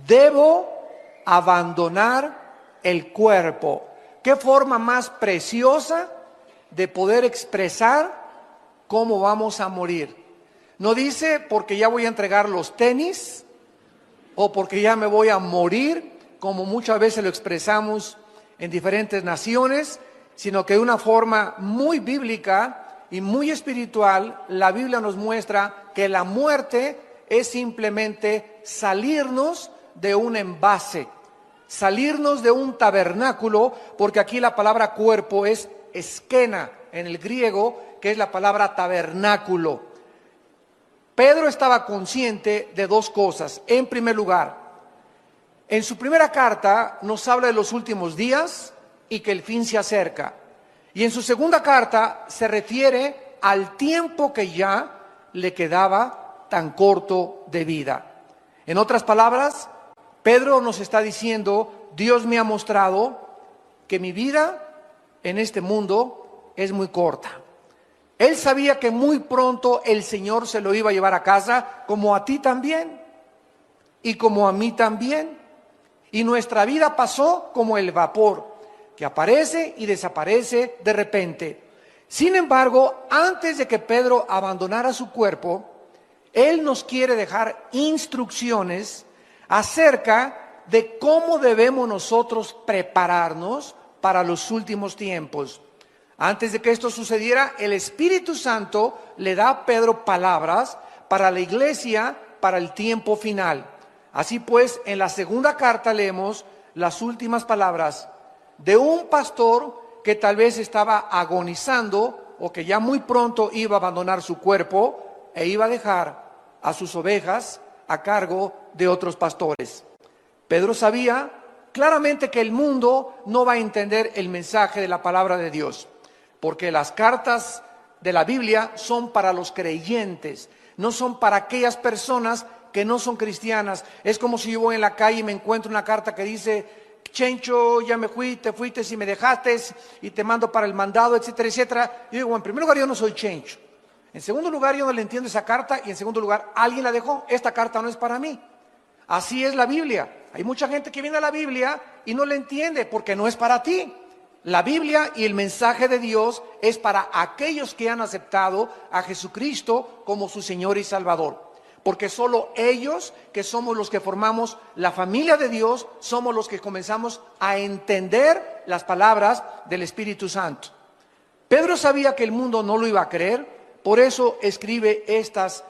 debo abandonar el cuerpo. ¿Qué forma más preciosa de poder expresar cómo vamos a morir? No dice porque ya voy a entregar los tenis o porque ya me voy a morir, como muchas veces lo expresamos en diferentes naciones, sino que de una forma muy bíblica y muy espiritual, la Biblia nos muestra que la muerte es simplemente salirnos de un envase, salirnos de un tabernáculo, porque aquí la palabra cuerpo es esquena en el griego, que es la palabra tabernáculo. Pedro estaba consciente de dos cosas. En primer lugar, en su primera carta nos habla de los últimos días y que el fin se acerca. Y en su segunda carta se refiere al tiempo que ya le quedaba tan corto de vida. En otras palabras, Pedro nos está diciendo: Dios me ha mostrado que mi vida en este mundo es muy corta. Él sabía que muy pronto el Señor se lo iba a llevar a casa, como a ti también y como a mí también. Y nuestra vida pasó como el vapor, que aparece y desaparece de repente. Sin embargo, antes de que Pedro abandonara su cuerpo, él nos quiere dejar instrucciones acerca de cómo debemos nosotros prepararnos para los últimos tiempos. Antes de que esto sucediera, el Espíritu Santo le da a Pedro palabras para la iglesia, para el tiempo final. Así pues, en la segunda carta leemos las últimas palabras de un pastor que tal vez estaba agonizando o que ya muy pronto iba a abandonar su cuerpo e iba a dejar a sus ovejas a cargo de otros pastores. Pedro sabía claramente que el mundo no va a entender el mensaje de la palabra de Dios, porque las cartas de la Biblia son para los creyentes, no son para aquellas personas que no son cristianas. Es como si yo voy en la calle y me encuentro una carta que dice: Chencho, ya me fui, te fuiste y me dejaste y te mando para el mandado, etcétera, etcétera. Yo digo, en primer lugar, yo no soy Chencho. En segundo lugar, yo no le entiendo esa carta. Y en segundo lugar, alguien la dejó. Esta carta no es para mí. Así es la Biblia. Hay mucha gente que viene a la Biblia y no la entiende porque no es para ti. La Biblia y el mensaje de Dios es para aquellos que han aceptado a Jesucristo como su Señor y Salvador. Porque solo ellos, que somos los que formamos la familia de Dios, somos los que comenzamos a entender las palabras del Espíritu Santo. Pedro sabía que el mundo no lo iba a creer, por eso escribe estas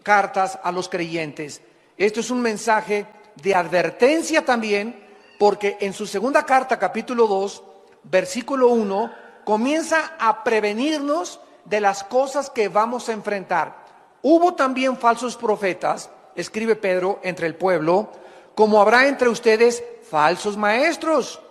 cartas a los creyentes. Esto es un mensaje de advertencia también, porque en su segunda carta, capítulo 2, versículo 1, comienza a prevenirnos de las cosas que vamos a enfrentar. Hubo también falsos profetas, escribe Pedro, entre el pueblo, como habrá entre ustedes falsos maestros,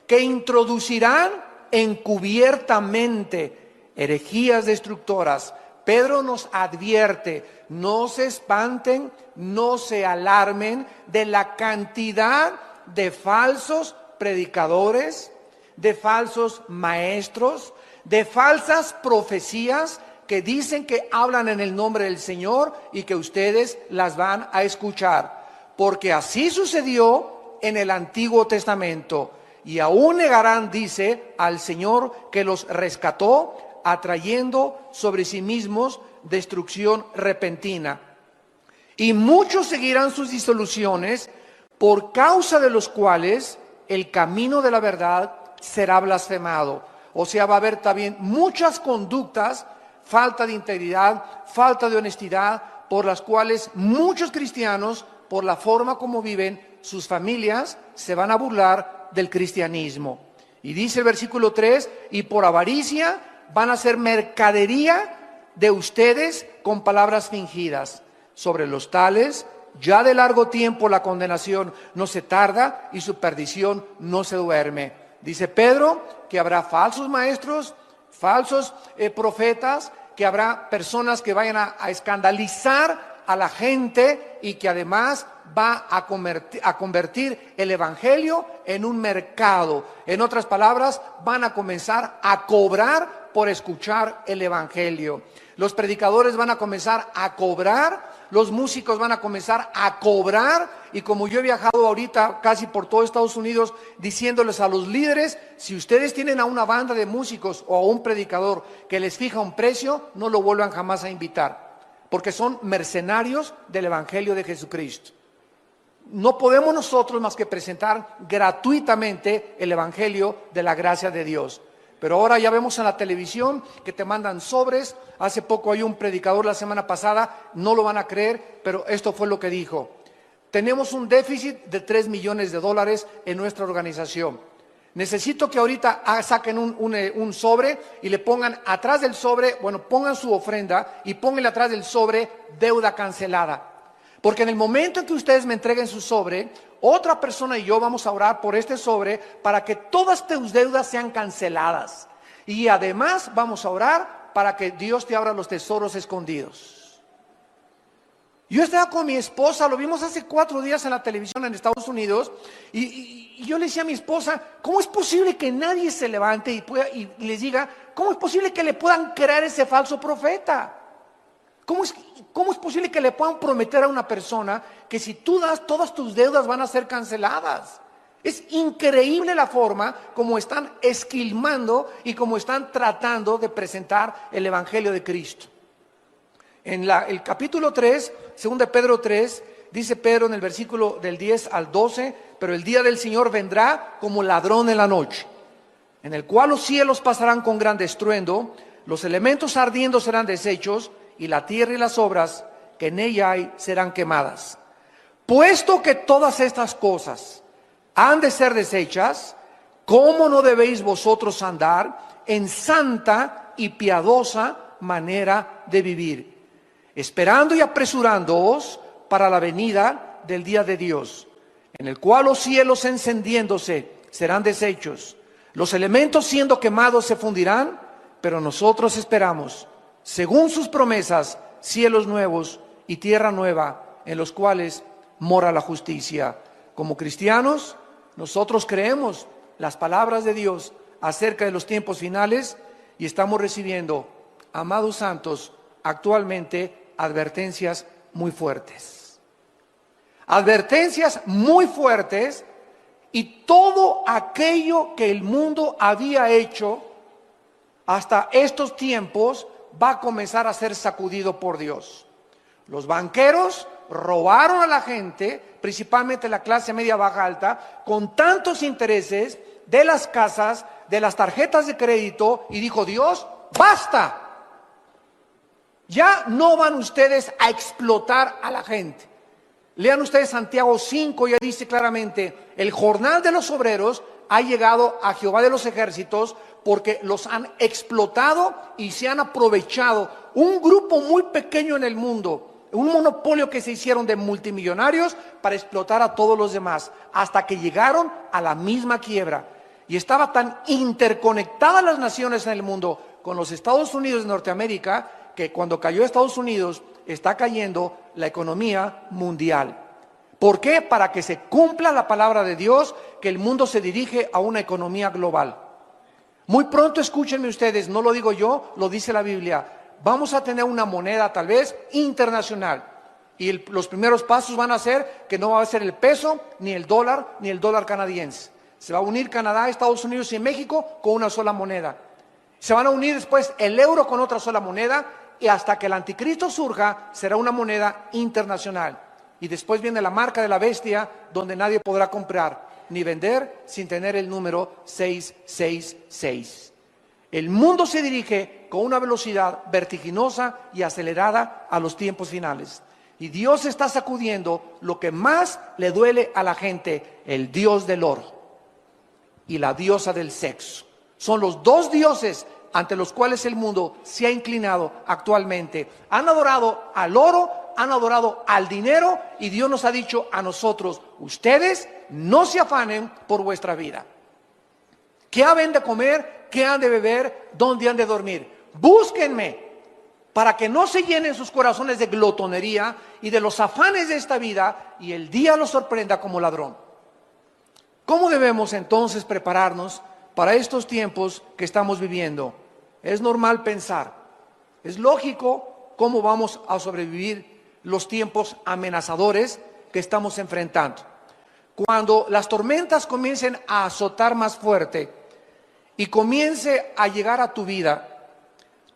que introducirán encubiertamente herejías destructoras. Pedro nos advierte: no se espanten, no se alarmen de la cantidad de falsos predicadores, de falsos maestros, de falsas profecías que dicen que hablan en el nombre del Señor y que ustedes las van a escuchar. Porque así sucedió en el Antiguo Testamento. Y aún negarán, dice, al Señor que los rescató, atrayendo sobre sí mismos destrucción repentina. Y muchos seguirán sus disoluciones, por causa de los cuales el camino de la verdad será blasfemado. O sea, va a haber también muchas conductas, falta de integridad, falta de honestidad, por las cuales muchos cristianos, por la forma como viven sus familias, se van a burlar del cristianismo. Y dice el versículo 3, y por avaricia van a hacer mercadería de ustedes con palabras fingidas. Sobre los tales, ya de largo tiempo la condenación no se tarda y su perdición no se duerme. Dice Pedro que habrá falsos maestros, falsos profetas, que habrá personas que vayan a escandalizar a la gente y que además va a convertir el evangelio en un mercado. En otras palabras, van a comenzar a cobrar por escuchar el evangelio. Los predicadores van a comenzar a cobrar, los músicos van a comenzar a cobrar y como yo he viajado ahorita casi por todo Estados Unidos diciéndoles a los líderes, si ustedes tienen a una banda de músicos o a un predicador que les fija un precio, no lo vuelvan jamás a invitar, porque son mercenarios del Evangelio de Jesucristo. No podemos nosotros más que presentar gratuitamente el Evangelio de la gracia de Dios. Pero ahora ya vemos en la televisión que te mandan sobres. Hace poco hay un predicador la semana pasada, no lo van a creer, pero esto fue lo que dijo. Tenemos un déficit de $3 millones en nuestra organización. Necesito que ahorita saquen un sobre y le pongan atrás del sobre, pongan su ofrenda y pónganle atrás del sobre deuda cancelada. Porque en el momento en que ustedes me entreguen su sobre, otra persona y yo vamos a orar por este sobre para que todas tus deudas sean canceladas. Y además vamos a orar para que Dios te abra los tesoros escondidos. Yo estaba con mi esposa, lo vimos hace 4 días en la televisión en Estados Unidos, y yo le decía a mi esposa, ¿cómo es posible que nadie se levante y les diga, cómo es posible que le puedan creer ese falso profeta? ¿Cómo es posible que le puedan prometer a una persona que si tú das, todas tus deudas van a ser canceladas? Es increíble la forma como están esquilmando y como están tratando de presentar el Evangelio de Cristo. En el capítulo 3, 2 de Pedro 3, dice Pedro en el versículo del 10 al 12, pero el día del Señor vendrá como ladrón en la noche, en el cual los cielos pasarán con gran estruendo, los elementos ardiendo serán deshechos, y la tierra y las obras que en ella hay serán quemadas. Puesto que todas estas cosas han de ser deshechas, ¿cómo no debéis vosotros andar en santa y piadosa manera de vivir, esperando y apresurándoos para la venida del día de Dios, en el cual los cielos encendiéndose serán deshechos, los elementos siendo quemados se fundirán, pero nosotros esperamos, según sus promesas, cielos nuevos y tierra nueva, en los cuales mora la justicia. Como cristianos, nosotros creemos las palabras de Dios acerca de los tiempos finales y estamos recibiendo, amados santos, actualmente advertencias muy fuertes. Advertencias muy fuertes, y todo aquello que el mundo había hecho hasta estos tiempos va a comenzar a ser sacudido por Dios. Los banqueros robaron a la gente, principalmente la clase media baja alta, con tantos intereses de las casas, de las tarjetas de crédito, y dijo Dios, ¡basta! Ya no van ustedes a explotar a la gente. Lean ustedes Santiago 5, ya dice claramente, el jornal de los obreros ha llegado a Jehová de los ejércitos, porque los han explotado y se han aprovechado. Un grupo muy pequeño en el mundo, un monopolio que se hicieron de multimillonarios para explotar a todos los demás, hasta que llegaron a la misma quiebra. Y estaba tan interconectadas las naciones en el mundo con los Estados Unidos de Norteamérica, que cuando cayó Estados Unidos, está cayendo la economía mundial. ¿Por qué? Para que se cumpla la palabra de Dios, que el mundo se dirige a una economía global. Muy pronto, escúchenme ustedes, no lo digo yo, lo dice la Biblia, vamos a tener una moneda tal vez internacional, y los primeros pasos van a ser que no va a ser el peso, ni el dólar canadiense. Se va a unir Canadá, Estados Unidos y México con una sola moneda. Se van a unir después el euro con otra sola moneda, y hasta que el anticristo surja será una moneda internacional. Y después viene la marca de la bestia, donde nadie podrá comprar ni vender sin tener el número 666. El mundo se dirige con una velocidad vertiginosa y acelerada a los tiempos finales. Y Dios está sacudiendo lo que más le duele a la gente, el dios del oro y la diosa del sexo. Son los dos dioses ante los cuales el mundo se ha inclinado actualmente. Han adorado al oro, han adorado al dinero, y Dios nos ha dicho a nosotros, ustedes no se afanen por vuestra vida. ¿Qué han de comer? ¿Qué han de beber? ¿Dónde han de dormir? Búsquenme, para que no se llenen sus corazones de glotonería y de los afanes de esta vida, y el día los sorprenda como ladrón. ¿Cómo debemos entonces prepararnos para estos tiempos que estamos viviendo? Es normal pensar, es lógico cómo vamos a sobrevivir los tiempos amenazadores que estamos enfrentando. Cuando las tormentas comiencen a azotar más fuerte y comience a llegar a tu vida,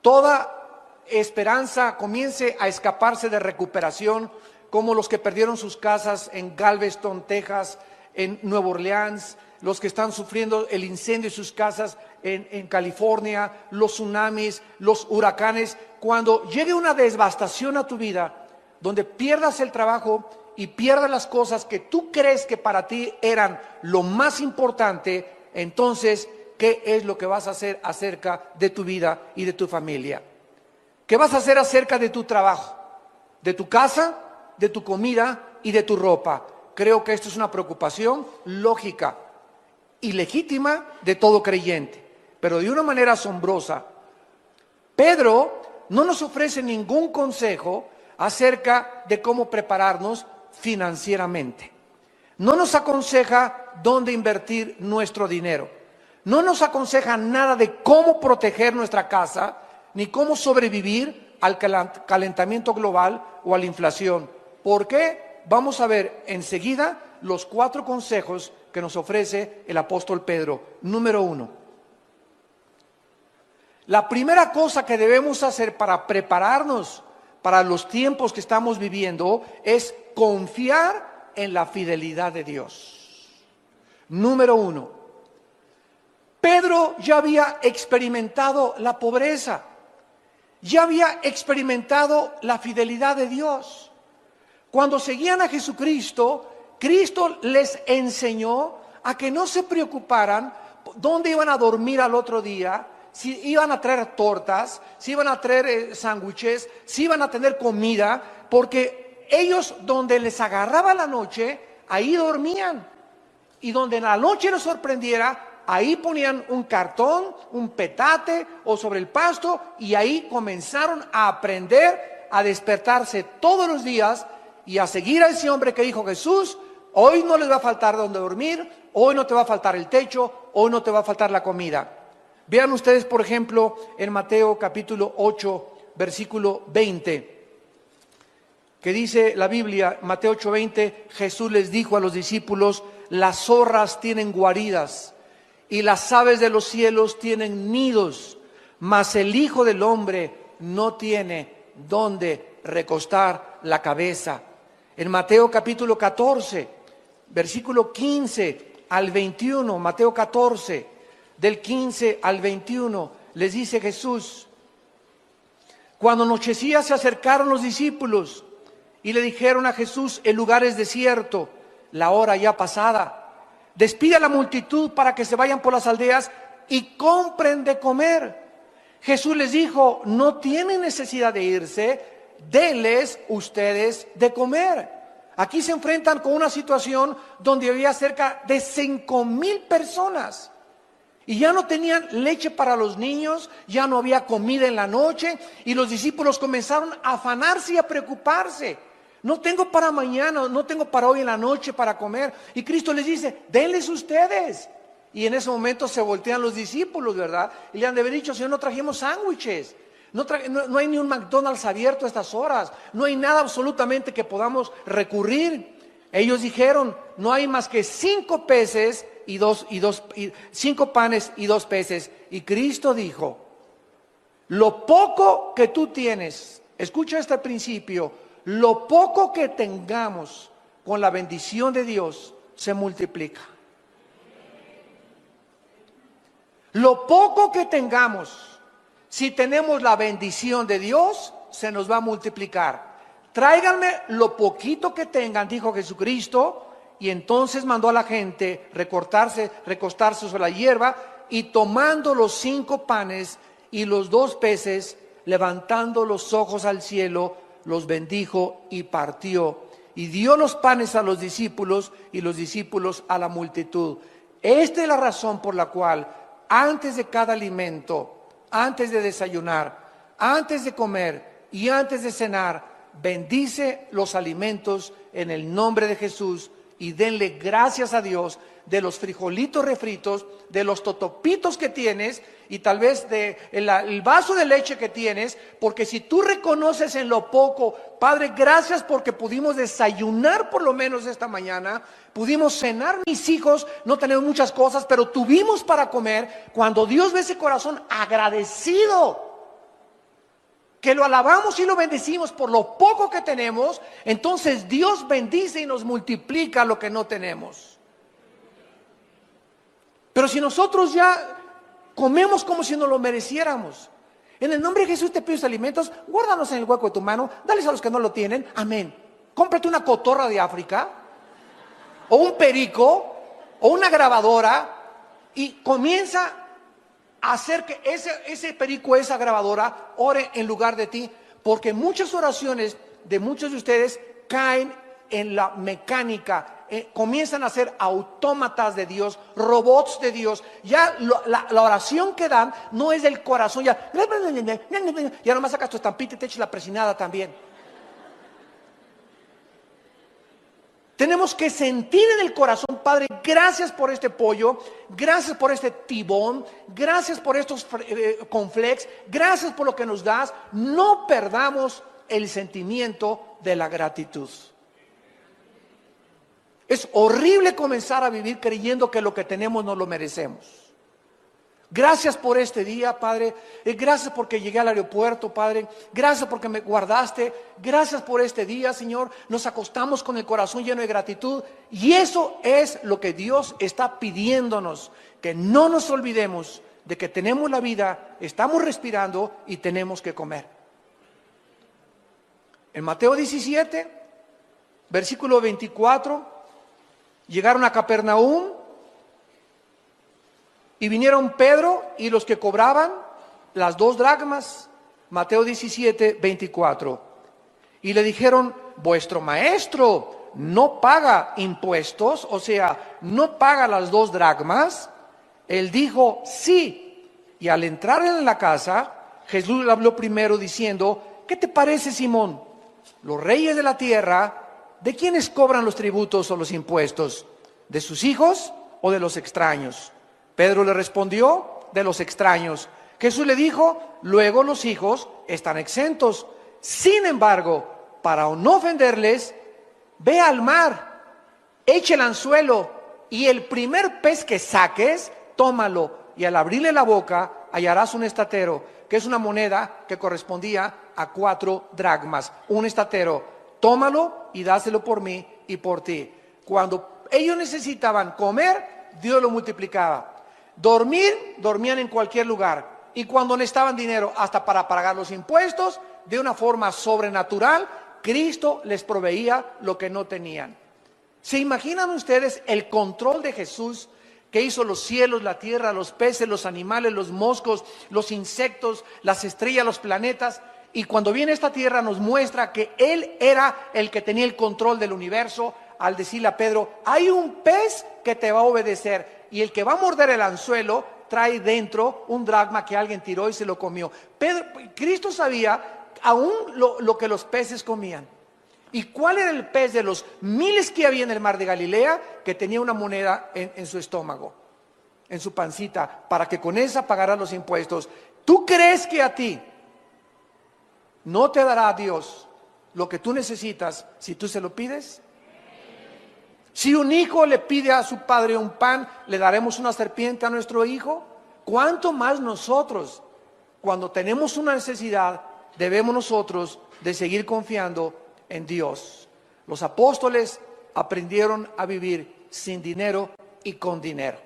toda esperanza comience a escaparse de recuperación, como los que perdieron sus casas en Galveston, Texas, en Nueva Orleans, los que están sufriendo el incendio de sus casas en California, los tsunamis, los huracanes. Cuando llegue una devastación a tu vida, donde pierdas el trabajo y pierdas las cosas que tú crees que para ti eran lo más importante, entonces, ¿qué es lo que vas a hacer acerca de tu vida y de tu familia? ¿Qué vas a hacer acerca de tu trabajo, de tu casa, de tu comida y de tu ropa? Creo que esto es una preocupación lógica y legítima de todo creyente, pero de una manera asombrosa. Pedro no nos ofrece ningún consejo acerca de cómo prepararnos financieramente. No nos aconseja dónde invertir nuestro dinero. No nos aconseja nada de cómo proteger nuestra casa, ni cómo sobrevivir al calentamiento global o a la inflación. ¿Por qué? Vamos a ver enseguida los 4 consejos que nos ofrece el apóstol Pedro. Número 1. La primera cosa que debemos hacer para prepararnos para los tiempos que estamos viviendo es confiar en la fidelidad de Dios. Número 1. Pedro ya había experimentado la pobreza, ya había experimentado la fidelidad de Dios. Cuando seguían a Jesucristo, Cristo les enseñó a que no se preocuparan dónde iban a dormir al otro día, si iban a traer tortas, si iban a traer sándwiches, si iban a tener comida, porque ellos donde les agarraba la noche, ahí dormían. Y donde en la noche les sorprendiera, ahí ponían un cartón, un petate o sobre el pasto, y ahí comenzaron a aprender a despertarse todos los días y a seguir a ese hombre que dijo: Jesús, hoy no les va a faltar donde dormir, hoy no te va a faltar el techo, hoy no te va a faltar la comida. Vean ustedes, por ejemplo, en Mateo capítulo 8, versículo 20, que dice la Biblia, Mateo 8:20, Jesús les dijo a los discípulos: las zorras tienen guaridas y las aves de los cielos tienen nidos, mas el Hijo del Hombre no tiene dónde recostar la cabeza. En Mateo capítulo 14, versículo 15 al 21, Mateo 14, del 15 al 21, les dice Jesús: cuando anochecía se acercaron los discípulos y le dijeron a Jesús: el lugar es desierto, la hora ya pasada. Despide a la multitud para que se vayan por las aldeas y compren de comer. Jesús les dijo: no tienen necesidad de irse, denles ustedes de comer. Aquí se enfrentan con una situación donde había cerca de 5,000 personas. Y ya no tenían leche para los niños, ya no había comida en la noche, y los discípulos comenzaron a afanarse y a preocuparse. No tengo para mañana, no tengo para hoy en la noche para comer. Y Cristo les dice: denles ustedes. Y en ese momento se voltean los discípulos, ¿verdad? Y le han de haber dicho: Señor, no trajimos sándwiches. No hay ni un McDonald's abierto a estas horas. No hay nada absolutamente que podamos recurrir. Ellos dijeron: no hay más que 5 peces y 5 panes y 2 peces. Y Cristo dijo: lo poco que tú tienes, escucha este principio, lo poco que tengamos con la bendición de Dios se multiplica. Lo poco que tengamos, si tenemos la bendición de Dios, se nos va a multiplicar. Tráiganme lo poquito que tengan, dijo Jesucristo, y entonces mandó a la gente recostarse sobre la hierba, y tomando los 5 panes y los 2 peces, levantando los ojos al cielo, los bendijo y partió. Y dio los panes a los discípulos y los discípulos a la multitud. Esta es la razón por la cual antes de cada alimento, antes de desayunar, antes de comer y antes de cenar, bendice los alimentos en el nombre de Jesús y denle gracias a Dios de los frijolitos refritos, de los totopitos que tienes y tal vez de el vaso de leche que tienes, porque si tú reconoces en lo poco, Padre, gracias porque pudimos desayunar por lo menos esta mañana, pudimos cenar, mis hijos, no tenemos muchas cosas, pero tuvimos para comer. Cuando Dios ve ese corazón agradecido, que lo alabamos y lo bendecimos por lo poco que tenemos, entonces Dios bendice y nos multiplica lo que no tenemos. Pero si nosotros ya comemos como si nos lo mereciéramos, en el nombre de Jesús te pido estos alimentos, guárdalos en el hueco de tu mano, dales a los que no lo tienen, amén. Cómprate una cotorra de África, o un perico, o una grabadora, y comienza a hacer que ese perico, esa grabadora, ore en lugar de ti, porque muchas oraciones de muchos de ustedes caen en la mecánica, comienzan a ser autómatas de Dios, robots de Dios. Ya la oración que dan no es del corazón, ya nomás sacas tu estampita y te echas la presinada también. Tenemos que sentir en el corazón, Padre, gracias por este pollo, gracias por este tibón, gracias por estos cornflakes, gracias por lo que nos das. No perdamos el sentimiento de la gratitud. Es horrible comenzar a vivir creyendo que lo que tenemos no lo merecemos. Gracias por este día, Padre. Gracias porque llegué al aeropuerto, Padre. Gracias porque me guardaste. Gracias por este día, Señor. Nos acostamos con el corazón lleno de gratitud. Y eso es lo que Dios está pidiéndonos. Que no nos olvidemos de que tenemos la vida, estamos respirando y tenemos que comer. En Mateo 17, versículo 24, llegaron a Capernaum. Y vinieron Pedro y los que cobraban las 2 dracmas, Mateo 17, 24. Y le dijeron, vuestro maestro no paga impuestos, o sea, no paga las 2 dracmas. Él dijo, sí. Y al entrar en la casa, Jesús le habló primero diciendo, ¿qué te parece, Simón? Los reyes de la tierra, ¿de quiénes cobran los tributos o los impuestos? ¿De sus hijos o de los extraños? Pedro le respondió, de los extraños. Jesús le dijo, luego los hijos están exentos. Sin embargo, para no ofenderles, ve al mar, echa el anzuelo y el primer pez que saques, tómalo. Y al abrirle la boca, hallarás un estatero, que es una moneda que correspondía a 4 dracmas. Un estatero, tómalo y dáselo por mí y por ti. Cuando ellos necesitaban comer, Dios lo multiplicaba. Dormir, dormían en cualquier lugar. Y cuando necesitaban dinero hasta para pagar los impuestos, de una forma sobrenatural, Cristo les proveía lo que no tenían. ¿Se imaginan ustedes el control de Jesús que hizo los cielos, la tierra, los peces, los animales, los moscos, los insectos, las estrellas, los planetas? Y cuando viene a esta tierra nos muestra que Él era el que tenía el control del universo, al decirle a Pedro, hay un pez que te va a obedecer. Y el que va a morder el anzuelo trae dentro un dracma que alguien tiró y se lo comió. Cristo sabía aún lo que los peces comían. ¿Y cuál era el pez de los miles que había en el mar de Galilea que tenía una moneda en su estómago, en su pancita, para que con esa pagara los impuestos? ¿Tú crees que a ti no te dará Dios lo que tú necesitas si tú se lo pides? Si un hijo le pide a su padre un pan, ¿le daremos una serpiente a nuestro hijo? ¿Cuánto más nosotros, cuando tenemos una necesidad, debemos nosotros de seguir confiando en Dios? Los apóstoles aprendieron a vivir sin dinero y con dinero.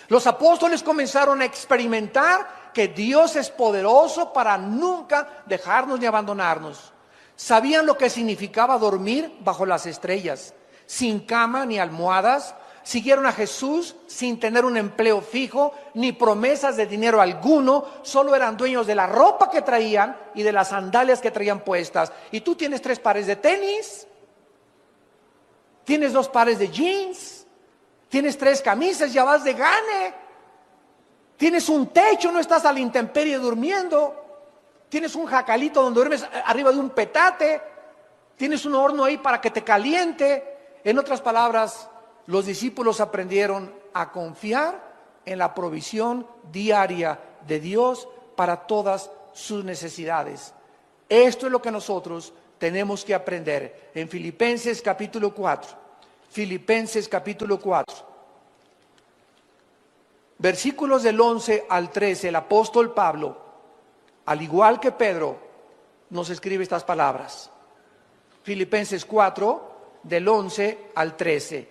Los apóstoles comenzaron a experimentar que Dios es poderoso para nunca dejarnos ni abandonarnos. Sabían lo que significaba dormir bajo las estrellas, sin cama ni almohadas. Siguieron a Jesús sin tener un empleo fijo ni promesas de dinero alguno. Solo eran dueños de la ropa que traían y de las sandalias que traían puestas. Y tú tienes 3 pares de tenis, tienes 2 pares de jeans, tienes 3 camisas, ya vas de gane. Tienes un techo, no estás a la intemperie durmiendo. Tienes un jacalito donde duermes arriba de un petate. Tienes un horno ahí para que te caliente. En otras palabras, los discípulos aprendieron a confiar en la provisión diaria de Dios para todas sus necesidades. Esto es lo que nosotros tenemos que aprender en Filipenses capítulo 4. Filipenses capítulo 4. Versículos del 11 al 13, el apóstol Pablo, al igual que Pedro, nos escribe estas palabras. Filipenses 4, del 11 al 13.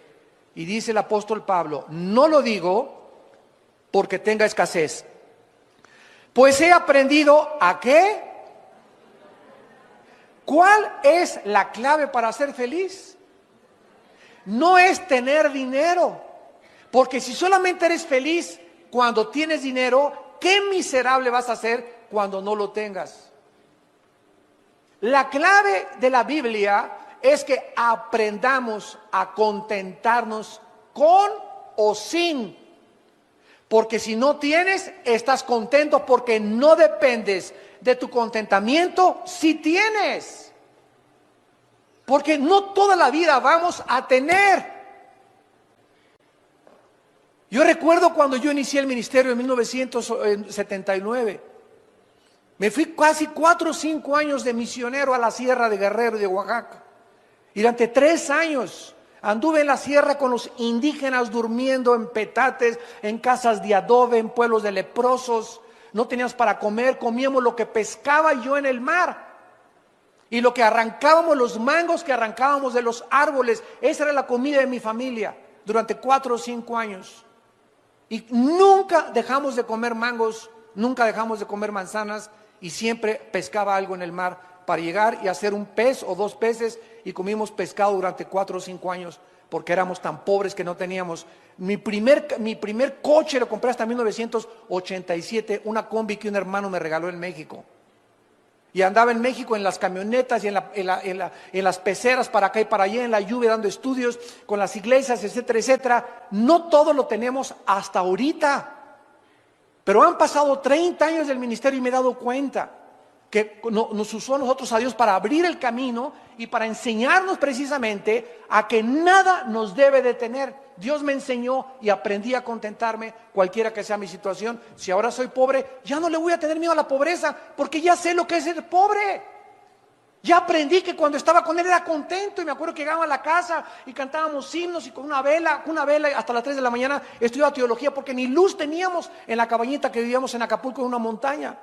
Y dice el apóstol Pablo: no lo digo porque tenga escasez, pues he aprendido ¿a qué? ¿Cuál es la clave para ser feliz? No es tener dinero, porque si solamente eres feliz cuando tienes dinero, qué miserable vas a ser cuando no lo tengas. La clave de la Biblia es que aprendamos a contentarnos con o sin. Porque si no tienes, estás contento porque no dependes de tu contentamiento si tienes. Porque no toda la vida vamos a tener. Yo recuerdo cuando yo inicié el ministerio en 1979. Me fui casi 4 o 5 años de misionero a la sierra de Guerrero y de Oaxaca. Y durante 3 años anduve en la sierra con los indígenas durmiendo en petates, en casas de adobe, en pueblos de leprosos. No teníamos para comer, comíamos lo que pescaba yo en el mar. Y lo que arrancábamos, los mangos que arrancábamos de los árboles, esa era la comida de mi familia durante 4 o 5 años. Y nunca dejamos de comer mangos, nunca dejamos de comer manzanas y siempre pescaba algo en el mar para llegar y hacer un pez o 2 peces, y comimos pescado durante 4 o 5 años porque éramos tan pobres que no teníamos. Mi primer coche lo compré hasta 1987, una combi que un hermano me regaló en México. Y andaba en México en las camionetas y en las peceras para acá y para allá, en la lluvia dando estudios con las iglesias, etcétera, etcétera. No todo lo tenemos hasta ahorita. Pero han pasado 30 años del ministerio y me he dado cuenta que nos usó a nosotros, a Dios, para abrir el camino y para enseñarnos precisamente a que nada nos debe detener. Dios me enseñó y aprendí a contentarme cualquiera que sea mi situación. Si ahora soy pobre, ya no le voy a tener miedo a la pobreza, porque ya sé lo que es ser pobre. Ya aprendí que cuando estaba con él era contento, y me acuerdo que llegaba a la casa y cantábamos himnos y con una vela hasta las 3 de la mañana estudiaba teología, porque ni luz teníamos en la cabañita que vivíamos en Acapulco, en una montaña.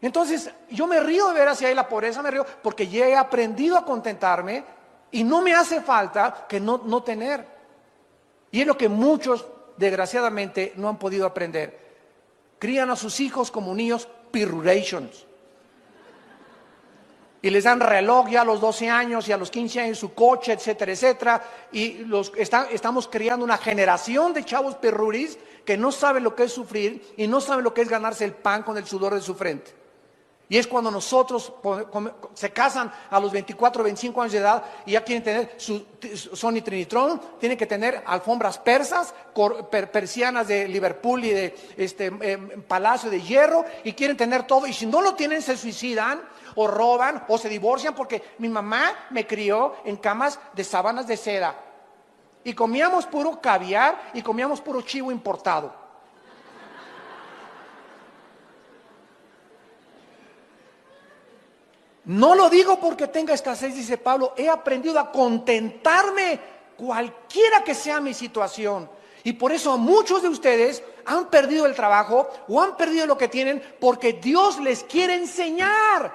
Entonces yo me río de ver hacia ahí la pobreza, me río porque ya he aprendido a contentarme y no me hace falta que no tener. Y es lo que muchos desgraciadamente no han podido aprender. Crían a sus hijos como niños pirrurations. Y les dan reloj ya a los 12 años y a los 15 años su coche, etcétera, etcétera. Y estamos creando una generación de chavos pirruris que no saben lo que es sufrir y no saben lo que es ganarse el pan con el sudor de su frente. Y es cuando nosotros se casan a los 24, 25 años de edad y ya quieren tener su Sony Trinitron, tienen que tener alfombras persas, persianas de Liverpool y de Palacio de Hierro, y quieren tener todo. Y si no lo tienen, se suicidan o roban o se divorcian, porque mi mamá me crió en camas de sábanas de seda. Y comíamos puro caviar y comíamos puro chivo importado. No lo digo porque tenga escasez, dice Pablo, he aprendido a contentarme cualquiera que sea mi situación. Y por eso muchos de ustedes han perdido el trabajo o han perdido lo que tienen, porque Dios les quiere enseñar.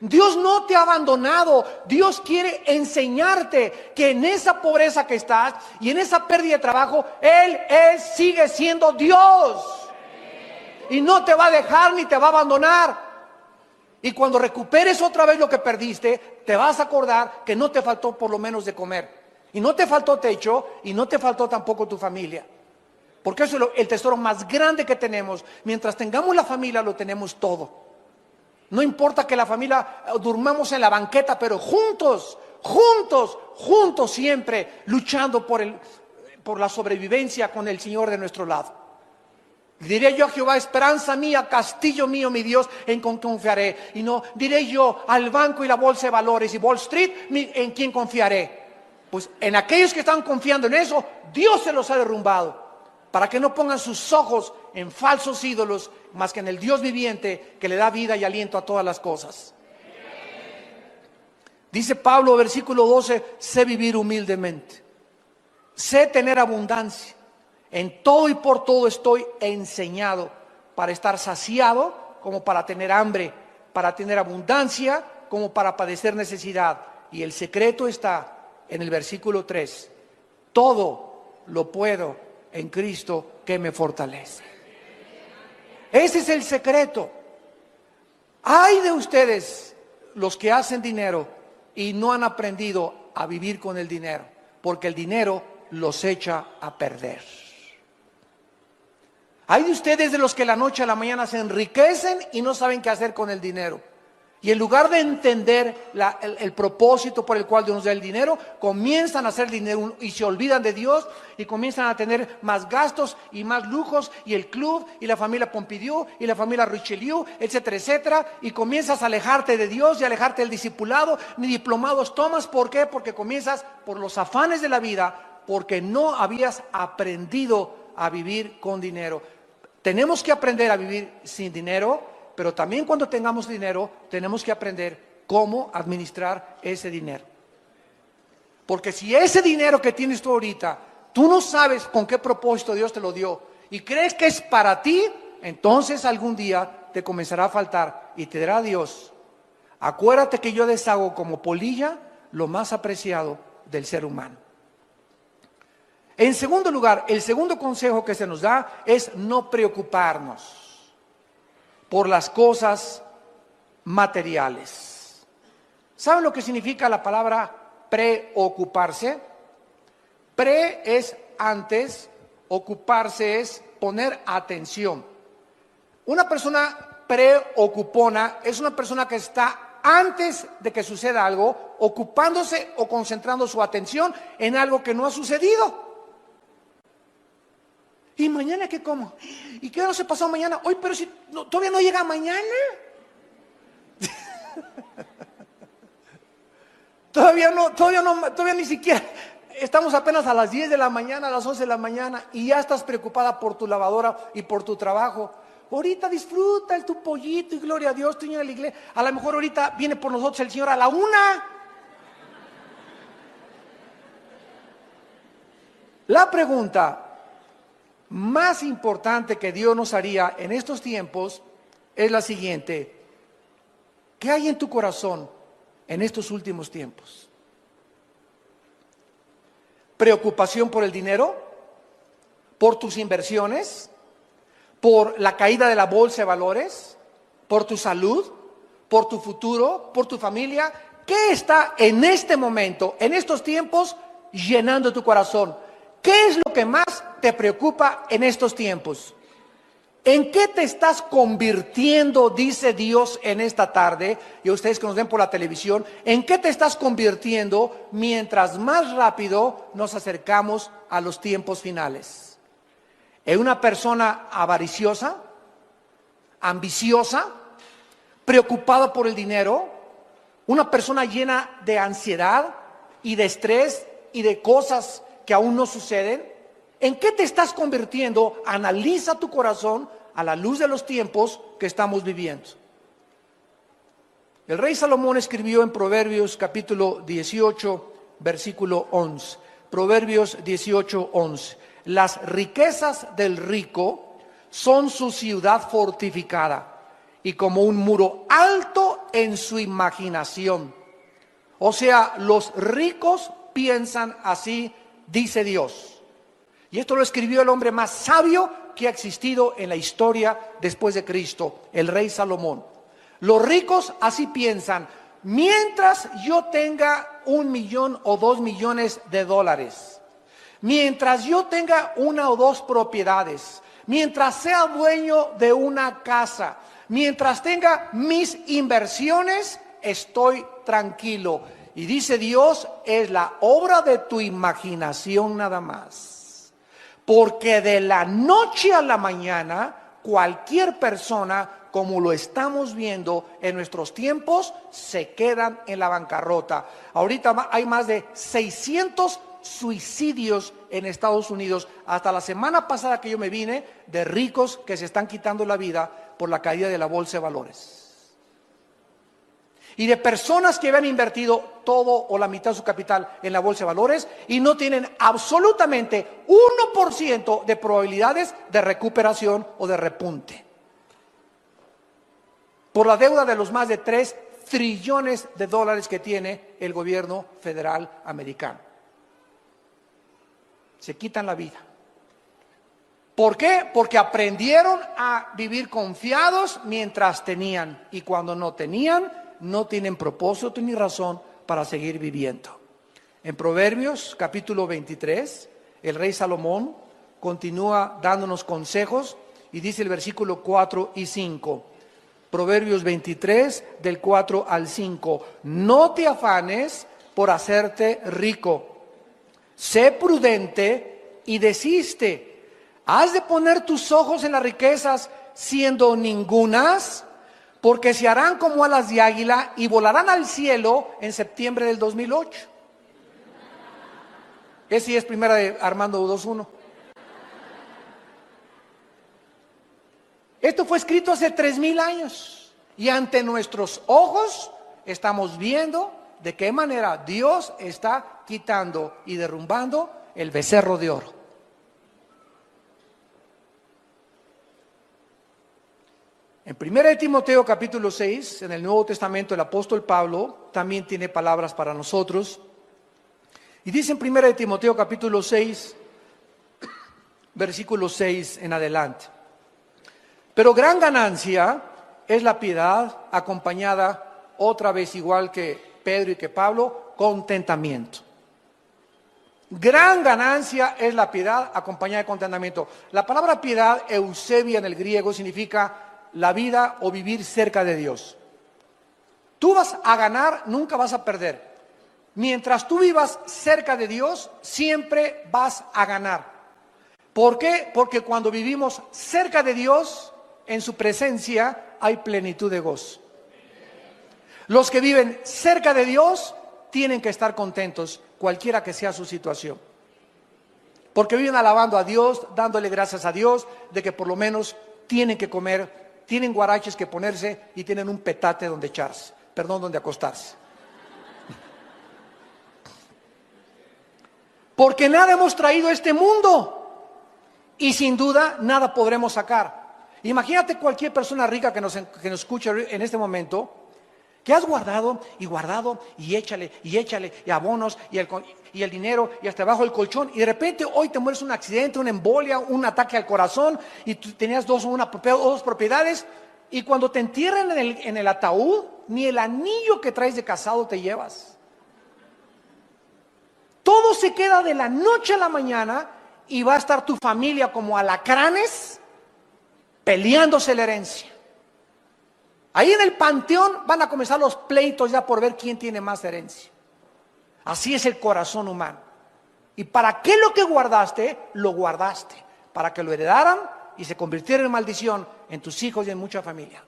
Dios no te ha abandonado. Dios quiere enseñarte que en esa pobreza que estás y en esa pérdida de trabajo, Él sigue siendo Dios. Y no te va a dejar ni te va a abandonar. Y cuando recuperes otra vez lo que perdiste, te vas a acordar que no te faltó por lo menos de comer. Y no te faltó techo y no te faltó tampoco tu familia. Porque eso es el tesoro más grande que tenemos. Mientras tengamos la familia, lo tenemos todo. No importa que la familia durmamos en la banqueta, pero juntos siempre, luchando por la sobrevivencia con el Señor de nuestro lado. Diré yo a Jehová, esperanza mía, castillo mío, mi Dios, en quien confiaré. Y no diré yo al banco y la bolsa de valores y Wall Street, en quien confiaré. Pues en aquellos que están confiando en eso, Dios se los ha derrumbado, para que no pongan sus ojos en falsos ídolos, más que en el Dios viviente que le da vida y aliento a todas las cosas. Dice Pablo, versículo 12, sé vivir humildemente, sé tener abundancia, en todo y por todo estoy enseñado, para estar saciado como para tener hambre, para tener abundancia como para padecer necesidad. Y el secreto está en el versículo 3, todo lo puedo en Cristo que me fortalece. Ese es el secreto. Ay de ustedes los que hacen dinero y no han aprendido a vivir con el dinero, porque el dinero los echa a perder. Hay de ustedes de los que la noche a la mañana se enriquecen y no saben qué hacer con el dinero. Y en lugar de entender el propósito por el cual Dios nos da el dinero, comienzan a hacer dinero y se olvidan de Dios y comienzan a tener más gastos y más lujos, y el club y la familia Pompidou y la familia Richelieu, etcétera, etcétera, y comienzas a alejarte de Dios y alejarte del discipulado. Ni diplomados tomas. ¿Por qué? Porque comienzas por los afanes de la vida, porque no habías aprendido a vivir con dinero. Tenemos que aprender a vivir sin dinero, pero también cuando tengamos dinero tenemos que aprender cómo administrar ese dinero. Porque si ese dinero que tienes tú ahorita, tú no sabes con qué propósito Dios te lo dio y crees que es para ti, entonces algún día te comenzará a faltar y te dirá Dios, acuérdate que yo deshago como polilla lo más apreciado del ser humano. En segundo lugar, el segundo consejo que se nos da es no preocuparnos por las cosas materiales. ¿Saben lo que significa la palabra preocuparse? Pre es antes, ocuparse es poner atención. Una persona preocupona es una persona que está antes de que suceda algo, ocupándose o concentrando su atención en algo que no ha sucedido. ¿Y mañana qué como? ¿Y qué no se pasó mañana? Hoy, pero si no, todavía no llega mañana. Todavía ni siquiera. Estamos apenas a las 10 de la mañana, a las 11 de la mañana, y ya estás preocupada por tu lavadora y por tu trabajo. Ahorita disfruta tu pollito y gloria a Dios, tú en la iglesia. A lo mejor ahorita viene por nosotros el Señor a la 1. La pregunta más importante que Dios nos haría en estos tiempos es la siguiente: ¿qué hay en tu corazón en estos últimos tiempos? ¿Preocupación por el dinero? ¿Por tus inversiones? ¿Por la caída de la bolsa de valores? ¿Por tu salud? ¿Por tu futuro? ¿Por tu familia? ¿Qué está en este momento, en estos tiempos, llenando tu corazón? ¿Qué es lo que más te preocupa en estos tiempos? ¿En qué te estás convirtiendo, dice Dios en esta tarde? Y a ustedes que nos ven por la televisión, ¿en qué te estás convirtiendo mientras más rápido nos acercamos a los tiempos finales? ¿En una persona avariciosa, ambiciosa, preocupada por el dinero? ¿Una persona llena de ansiedad y de estrés y de cosas que aún no suceden? ¿En qué te estás convirtiendo? Analiza tu corazón a la luz de los tiempos que estamos viviendo. El rey Salomón escribió en Proverbios capítulo 18, versículo 11. Proverbios 18, 11. Las riquezas del rico son su ciudad fortificada y como un muro alto en su imaginación. O sea, los ricos piensan así, dice Dios. Y esto lo escribió el hombre más sabio que ha existido en la historia después de Cristo, el rey Salomón. Los ricos así piensan: mientras yo tenga 1 millón o 2 millones de dólares, mientras yo tenga 1 o 2 propiedades, mientras sea dueño de una casa, mientras tenga mis inversiones, estoy tranquilo. Y dice Dios, es la obra de tu imaginación nada más. Porque de la noche a la mañana, cualquier persona como lo estamos viendo en nuestros tiempos, se quedan en la bancarrota. Ahorita hay más de 600 suicidios en Estados Unidos, hasta la semana pasada que yo me vine, de ricos que se están quitando la vida por la caída de la bolsa de valores. Y de personas que habían invertido todo o la mitad de su capital en la bolsa de valores y no tienen absolutamente 1% de probabilidades de recuperación o de repunte. Por la deuda de los más de 3 trillones de dólares que tiene el gobierno federal americano. Se quitan la vida. ¿Por qué? Porque aprendieron a vivir confiados mientras tenían, y cuando no tenían, no tienen propósito ni razón para seguir viviendo. En Proverbios capítulo 23, el rey Salomón continúa dándonos consejos y dice el versículo 4 y 5. Proverbios 23, del 4 al 5. No te afanes por hacerte rico. Sé prudente y desiste. ¿Has de poner tus ojos en las riquezas siendo ningunas? Porque se harán como alas de águila y volarán al cielo en septiembre del 2008. Ese es primera de Armando 2.1. Esto fue escrito hace 3000 años. Y ante nuestros ojos estamos viendo de qué manera Dios está quitando y derrumbando el becerro de oro. En 1 de Timoteo capítulo 6, en el Nuevo Testamento, el apóstol Pablo también tiene palabras para nosotros. Y dice en 1 de Timoteo capítulo 6, versículo 6 en adelante. Pero gran ganancia es la piedad acompañada, otra vez igual que Pedro y que Pablo, contentamiento. Gran ganancia es la piedad acompañada de contentamiento. La palabra piedad, eusebia en el griego, significa la vida o vivir cerca de Dios. Tú vas a ganar, nunca vas a perder. Mientras tú vivas cerca de Dios, siempre vas a ganar. ¿Por qué? Porque cuando vivimos cerca de Dios, en su presencia hay plenitud de gozo. Los que viven cerca de Dios tienen que estar contentos, cualquiera que sea su situación. Porque viven alabando a Dios, dándole gracias a Dios, de que por lo menos tienen que comer, tienen guaraches que ponerse y tienen un petate donde echarse, donde acostarse. Porque nada hemos traído a este mundo y sin duda nada podremos sacar. Imagínate cualquier persona rica que nos escuche en este momento, que has guardado y échale y abonos y el dinero y hasta abajo el colchón, y de repente hoy te mueres un accidente, una embolia, un ataque al corazón, y tú tenías dos propiedades, y cuando te entierran en el ataúd, ni el anillo que traes de casado te llevas. Todo se queda de la noche a la mañana y va a estar tu familia como alacranes peleándose la herencia. Ahí en el panteón van a comenzar los pleitos ya por ver quién tiene más herencia. Así es el corazón humano. ¿Y para qué lo que guardaste? Lo guardaste para que lo heredaran y se convirtiera en maldición en tus hijos y en mucha familia.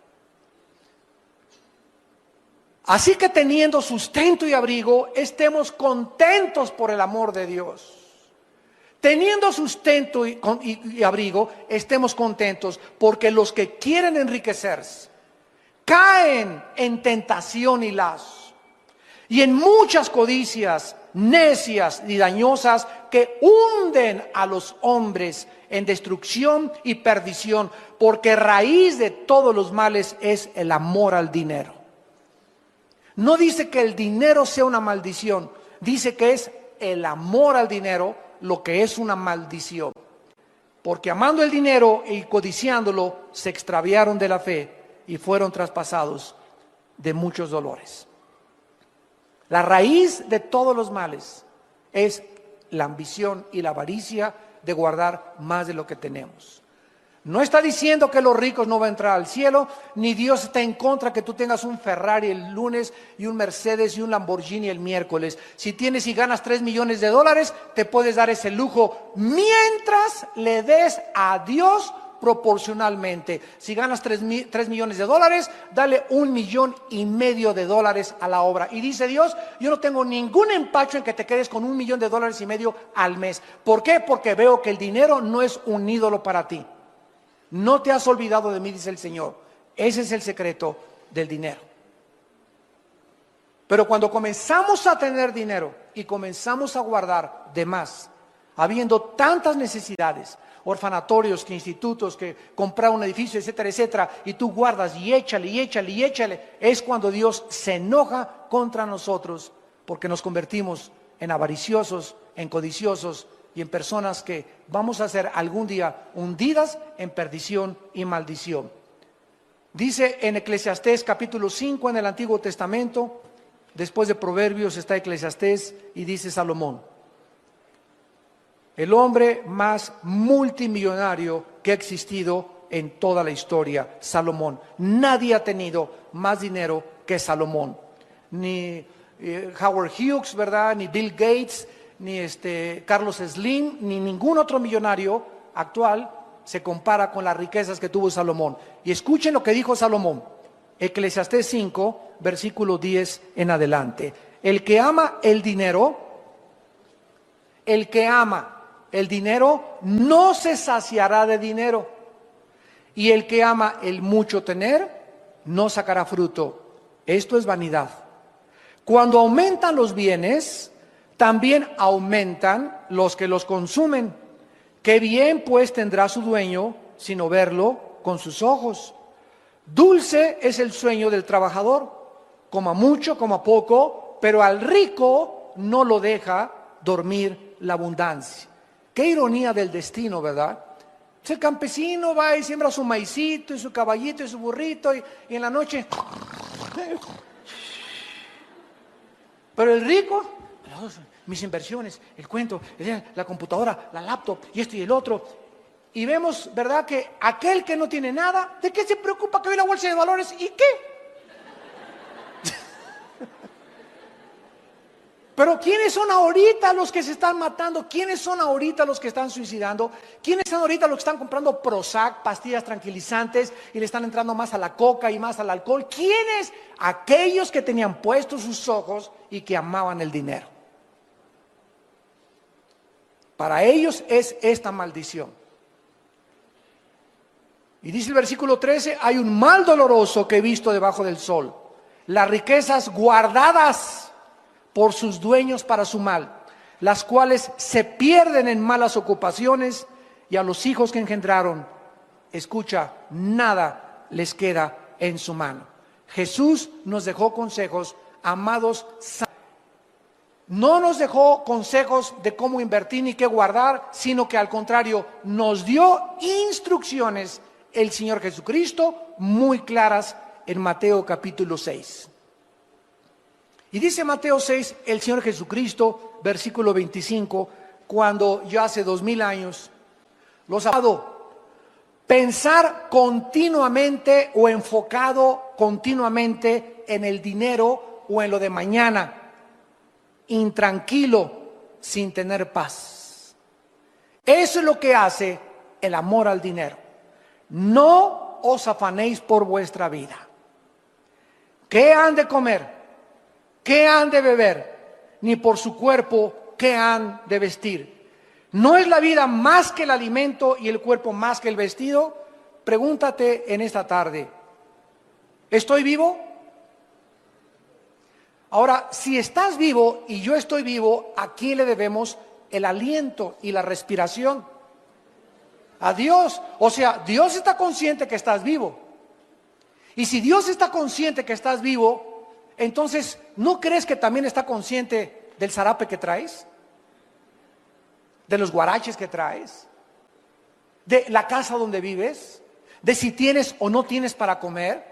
Así que teniendo sustento y abrigo, estemos contentos por el amor de Dios. Teniendo sustento y abrigo, estemos contentos, porque los que quieren enriquecerse caen en tentación y lazo, y en muchas codicias necias y dañosas que hunden a los hombres en destrucción y perdición, porque raíz de todos los males es el amor al dinero. No dice que el dinero sea una maldición, dice que es el amor al dinero lo que es una maldición. Porque amando el dinero y codiciándolo, se extraviaron de la fe y fueron traspasados de muchos dolores. La raíz de todos los males es la ambición y la avaricia de guardar más de lo que tenemos. No está diciendo que los ricos no van a entrar al cielo, ni Dios está en contra que tú tengas un Ferrari el lunes y un Mercedes y un Lamborghini el miércoles. Si tienes y ganas 3 millones de dólares, te puedes dar ese lujo mientras le des a Dios proporcionalmente. Si ganas 3 millones de dólares, dale $1,500,000 a la obra. Y dice Dios, yo no tengo ningún empacho en que te quedes con $1,500,000 al mes. ¿Por qué? Porque veo que el dinero no es un ídolo para ti. No te has olvidado de mí, dice el Señor. Ese es el secreto del dinero. Pero cuando comenzamos a tener dinero y comenzamos a guardar de más, habiendo tantas necesidades, orfanatorios, que institutos, que comprar un edificio, etcétera, etcétera, y tú guardas y échale, y échale, y échale, es cuando Dios se enoja contra nosotros, porque nos convertimos en avariciosos, en codiciosos y en personas que vamos a ser algún día hundidas en perdición y maldición. Dice en Eclesiastés capítulo 5 en el Antiguo Testamento, después de Proverbios está Eclesiastés, y dice Salomón: el hombre más multimillonario que ha existido en toda la historia, Salomón. Nadie ha tenido más dinero que Salomón. Ni Howard Hughes, ¿verdad? Ni Bill Gates, ni Carlos Slim, ni ningún otro millonario actual se compara con las riquezas que tuvo Salomón. Y escuchen lo que dijo Salomón. Eclesiastés 5, versículo 10 en adelante. El que ama el dinero no se saciará de dinero, y el que ama el mucho tener no sacará fruto. Esto es vanidad. Cuando aumentan los bienes, también aumentan los que los consumen. Qué bien pues tendrá su dueño sino verlo con sus ojos. Dulce es el sueño del trabajador, coma mucho, coma poco, pero al rico no lo deja dormir la abundancia. Qué ironía del destino, ¿verdad? El campesino va y siembra su maicito y su caballito y su burrito, y en la noche... Pero el rico, mis inversiones, el cuento, la computadora, la laptop y esto y el otro. Y vemos, ¿verdad?, que aquel que no tiene nada, ¿de qué se preocupa que hoy la bolsa de valores? ¿Y qué? Pero ¿quiénes son ahorita los que se están matando? ¿Quiénes son ahorita los que están suicidando? ¿Quiénes son ahorita los que están comprando Prozac, pastillas tranquilizantes, y le están entrando más a la coca y más al alcohol? ¿Quiénes? Aquellos que tenían puestos sus ojos y que amaban el dinero. Para ellos es esta maldición. Y dice el versículo 13, hay un mal doloroso que he visto debajo del sol, las riquezas guardadas por sus dueños para su mal, las cuales se pierden en malas ocupaciones, y a los hijos que engendraron, escucha, nada les queda en su mano. Jesús nos dejó consejos, amados. No nos dejó consejos de cómo invertir ni qué guardar, sino que al contrario, nos dio instrucciones el Señor Jesucristo muy claras en Mateo capítulo 6. Y dice Mateo 6, el Señor Jesucristo, versículo 25, cuando ya hace 2000 años, los ha dado pensar continuamente o enfocado continuamente en el dinero o en lo de mañana, intranquilo, sin tener paz. Eso es lo que hace el amor al dinero. No os afanéis por vuestra vida. ¿Qué han de comer? ¿Qué han de beber? Ni por su cuerpo, ¿qué han de vestir? ¿No es la vida más que el alimento y el cuerpo más que el vestido? Pregúntate en esta tarde, ¿estoy vivo? Ahora, si estás vivo y yo estoy vivo, ¿a quién le debemos el aliento y la respiración? A Dios. O sea, Dios está consciente que estás vivo. Y si Dios está consciente que estás vivo, entonces, ¿no crees que también está consciente del zarape que traes? ¿De los guaraches que traes? ¿De la casa donde vives? ¿De si tienes o no tienes para comer?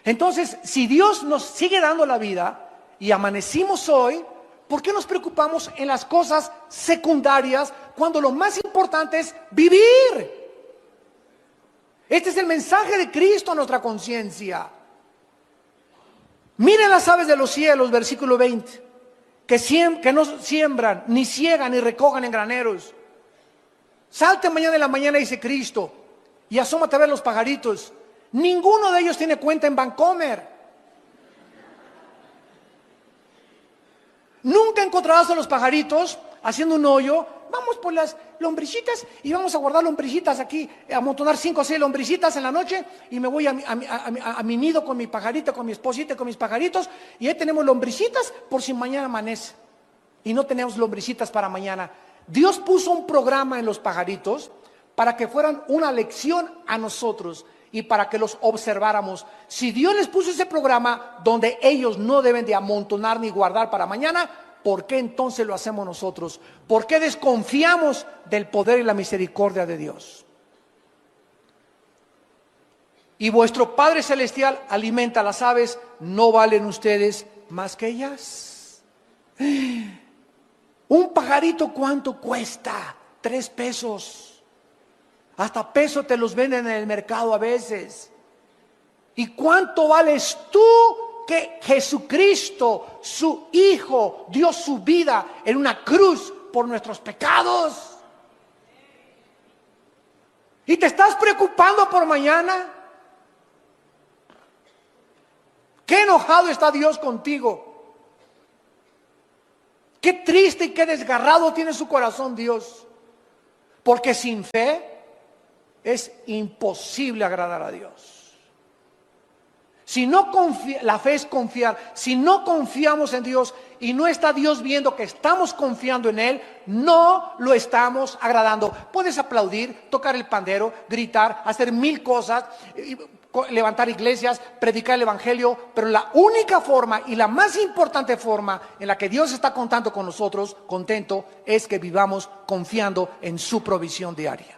Entonces, si Dios nos sigue dando la vida y amanecimos hoy, ¿por qué nos preocupamos en las cosas secundarias cuando lo más importante es vivir? Este es el mensaje de Cristo a nuestra conciencia. Miren las aves de los cielos, versículo 20, que no siembran, ni ciegan, ni recojan en graneros. Salte mañana en la mañana, dice Cristo, y asómate a ver los pajaritos. Ninguno de ellos tiene cuenta en Bancomer. Nunca encontrarás a los pajaritos haciendo un hoyo. Vamos por las lombricitas y vamos a guardar lombricitas aquí, a amontonar 5 o 6 lombricitas en la noche, y me voy a mi nido con mi pajarito, con mi esposita, con mis pajaritos, y ahí tenemos lombricitas por si mañana amanece y no tenemos lombricitas para mañana. Dios puso un programa en los pajaritos para que fueran una lección a nosotros y para que los observáramos. Si Dios les puso ese programa donde ellos no deben de amontonar ni guardar para mañana, ¿por qué entonces lo hacemos nosotros? ¿Por qué desconfiamos del poder y la misericordia de Dios? Y vuestro Padre Celestial alimenta a las aves, ¿no valen ustedes más que ellas? Un pajarito, ¿cuánto cuesta? 3 pesos. Hasta peso te los venden en el mercado a veces. ¿Y cuánto vales tú? Que Jesucristo, su Hijo, dio su vida en una cruz por nuestros pecados. ¿Y te estás preocupando por mañana? ¿Qué enojado está Dios contigo? Qué triste y qué desgarrado tiene su corazón Dios. Porque sin fe es imposible agradar a Dios. Si no la fe es confiar. Si no confiamos en Dios y no está Dios viendo que estamos confiando en Él, no lo estamos agradando. Puedes aplaudir, tocar el pandero, gritar, hacer 1000 cosas, levantar iglesias, predicar el evangelio, pero la única forma y la más importante forma en la que Dios está contando con nosotros, contento, es que vivamos confiando en su provisión diaria.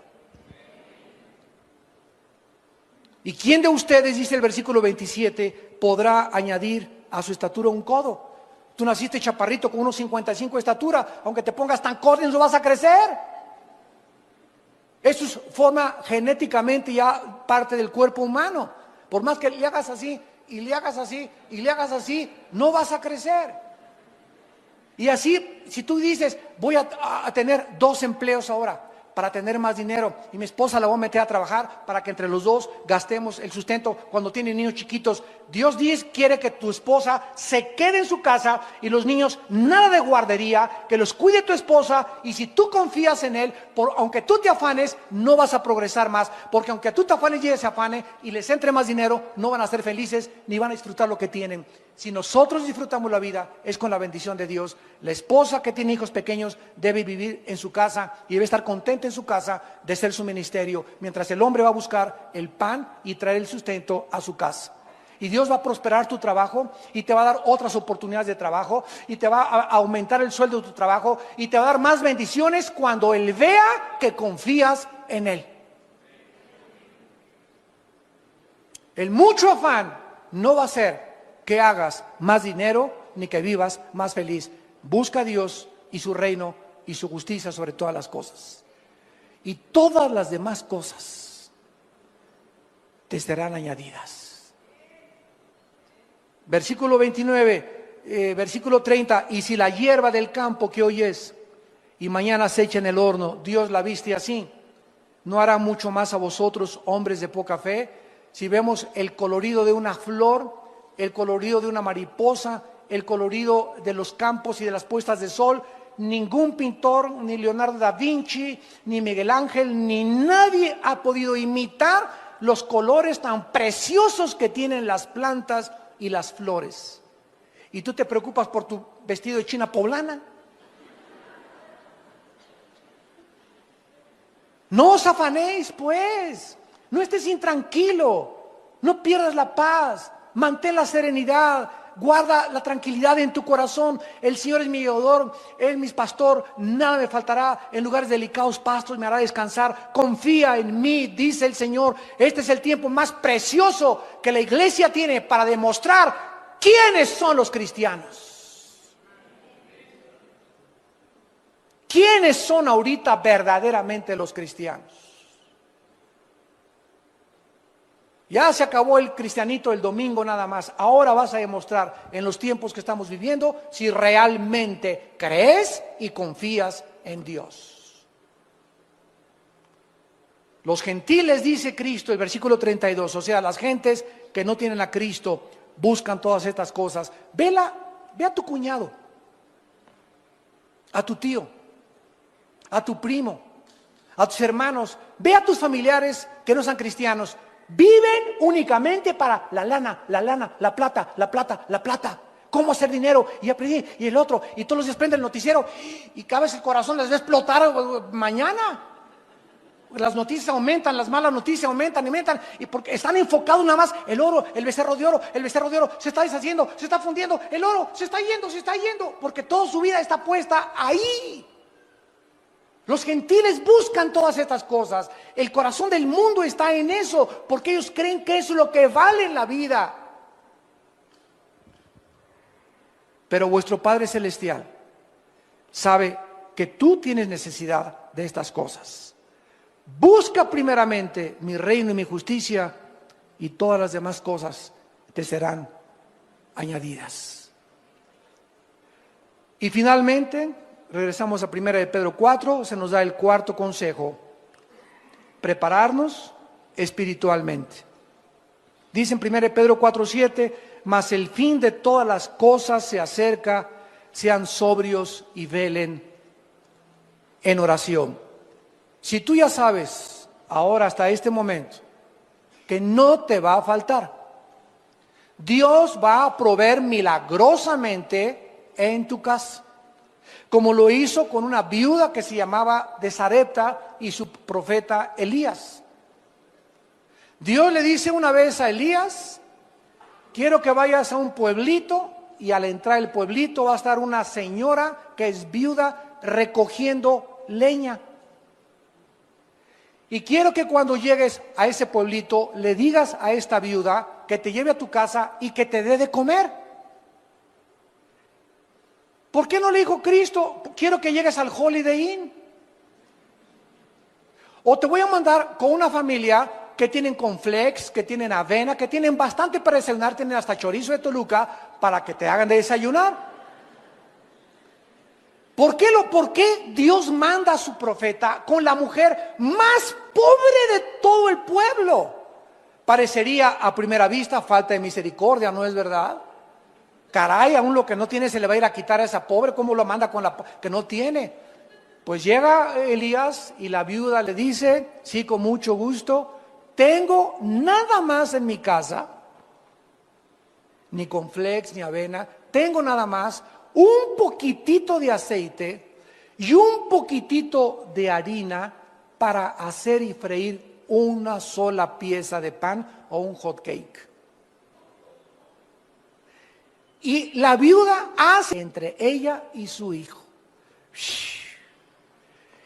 ¿Y quién de ustedes, dice el versículo 27, podrá añadir a su estatura un codo? Tú naciste chaparrito con unos 55 de estatura, aunque te pongas tan corto no vas a crecer. Eso forma genéticamente ya parte del cuerpo humano. Por más que le hagas así, y le hagas así, y le hagas así, no vas a crecer. Y así, si tú dices, voy a tener 2 empleos ahora, para tener más dinero, y mi esposa la voy a meter a trabajar para que entre los dos gastemos el sustento cuando tienen niños chiquitos. Dios quiere que tu esposa se quede en su casa y los niños nada de guardería, que los cuide tu esposa, y si tú confías en Él, aunque tú te afanes, no vas a progresar más, porque aunque tú te afanes y ella se afane y les entre más dinero, no van a ser felices ni van a disfrutar lo que tienen. Si nosotros disfrutamos la vida, es con la bendición de Dios. La esposa que tiene hijos pequeños debe vivir en su casa y debe estar contenta en su casa de ser su ministerio, mientras el hombre va a buscar el pan y traer el sustento a su casa. Y Dios va a prosperar tu trabajo y te va a dar otras oportunidades de trabajo y te va a aumentar el sueldo de tu trabajo y te va a dar más bendiciones cuando Él vea que confías en Él. El mucho afán no va a ser que hagas más dinero ni que vivas más feliz. Busca a Dios y su reino y su justicia sobre todas las cosas. Y todas las demás cosas te serán añadidas. Versículo 29, versículo 30. Y si la hierba del campo que hoy es y mañana se echa en el horno, Dios la viste así, ¿no hará mucho más a vosotros, hombres de poca fe? Si vemos el colorido de una flor, el colorido de una mariposa, el colorido de los campos y de las puestas de sol, ningún pintor, ni Leonardo da Vinci, ni Miguel Ángel, ni nadie ha podido imitar los colores tan preciosos que tienen las plantas y las flores. ¿Y tú te preocupas por tu vestido de china poblana? No os afanéis, pues, no estés intranquilo, no pierdas la paz. Mantén la serenidad, guarda la tranquilidad en tu corazón. El Señor es mi guiador, Él es mi pastor, nada me faltará. En lugares delicados pastos me hará descansar. Confía en mí, dice el Señor. Este es el tiempo más precioso que la iglesia tiene para demostrar quiénes son los cristianos. ¿Quiénes son ahorita verdaderamente los cristianos? Ya se acabó el cristianito el domingo nada más. Ahora vas a demostrar en los tiempos que estamos viviendo si realmente crees y confías en Dios. Los gentiles, dice Cristo, el versículo 32, o sea, las gentes que no tienen a Cristo buscan todas estas cosas. Ve a tu cuñado, a tu tío, a tu primo, a tus hermanos, ve a tus familiares que no sean cristianos. Viven únicamente para la lana, la plata, la plata, la plata. Cómo hacer dinero y aprender, y el otro, y todos los días prende el noticiero y cada vez el corazón les va a explotar mañana. Las noticias aumentan, las malas noticias aumentan, y porque están enfocados nada más el oro, el becerro de oro, se está deshaciendo, se está fundiendo, el oro se está yendo, porque toda su vida está puesta ahí. Los gentiles buscan todas estas cosas. El corazón del mundo está en eso, porque ellos creen que eso es lo que vale en la vida. Pero vuestro Padre Celestial sabe que tú tienes necesidad de estas cosas. Busca primeramente mi reino y mi justicia, y todas las demás cosas te serán añadidas. Y finalmente, regresamos a 1 de Pedro 4, se nos da el cuarto consejo: prepararnos espiritualmente. Dice en 1 de Pedro 4:7, mas el fin de todas las cosas se acerca, sean sobrios y velen en oración. Si tú ya sabes ahora hasta este momento que no te va a faltar, Dios va a proveer milagrosamente en tu casa, como lo hizo con una viuda que se llamaba de Sarepta y su profeta Elías. Dios le dice una vez a Elías: quiero que vayas a un pueblito, y al entrar al pueblito va a estar una señora que es viuda recogiendo leña. Y quiero que cuando llegues a ese pueblito le digas a esta viuda que te lleve a tu casa y que te dé de comer. ¿Por qué no le dijo Cristo: quiero que llegues al Holiday Inn? O te voy a mandar con una familia que tienen cornflakes, que tienen avena, que tienen bastante para desayunar, tienen hasta chorizo de Toluca para que te hagan de desayunar. ¿Por qué Dios manda a su profeta con la mujer más pobre de todo el pueblo? Parecería a primera vista falta de misericordia, ¿no es verdad? Caray, aún lo que no tiene se le va a ir a quitar a esa pobre. ¿Cómo lo manda con la que no tiene? Pues llega Elías y la viuda le dice: sí, con mucho gusto, tengo nada más en mi casa, ni cornflakes ni avena, tengo nada más un poquitito de aceite y un poquitito de harina para hacer y freír una sola pieza de pan o un hot cake. Y la viuda hace entre ella y su hijo.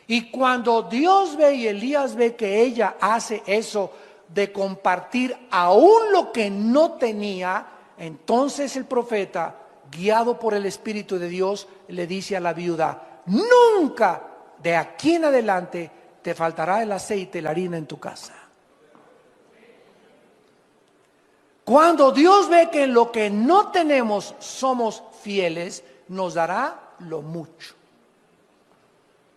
Y cuando Dios ve y Elías ve que ella hace eso de compartir aún lo que no tenía, entonces el profeta, guiado por el Espíritu de Dios, le dice a la viuda: nunca de aquí en adelante te faltará el aceite y la harina en tu casa. Cuando Dios ve que en lo que no tenemos somos fieles, nos dará lo mucho.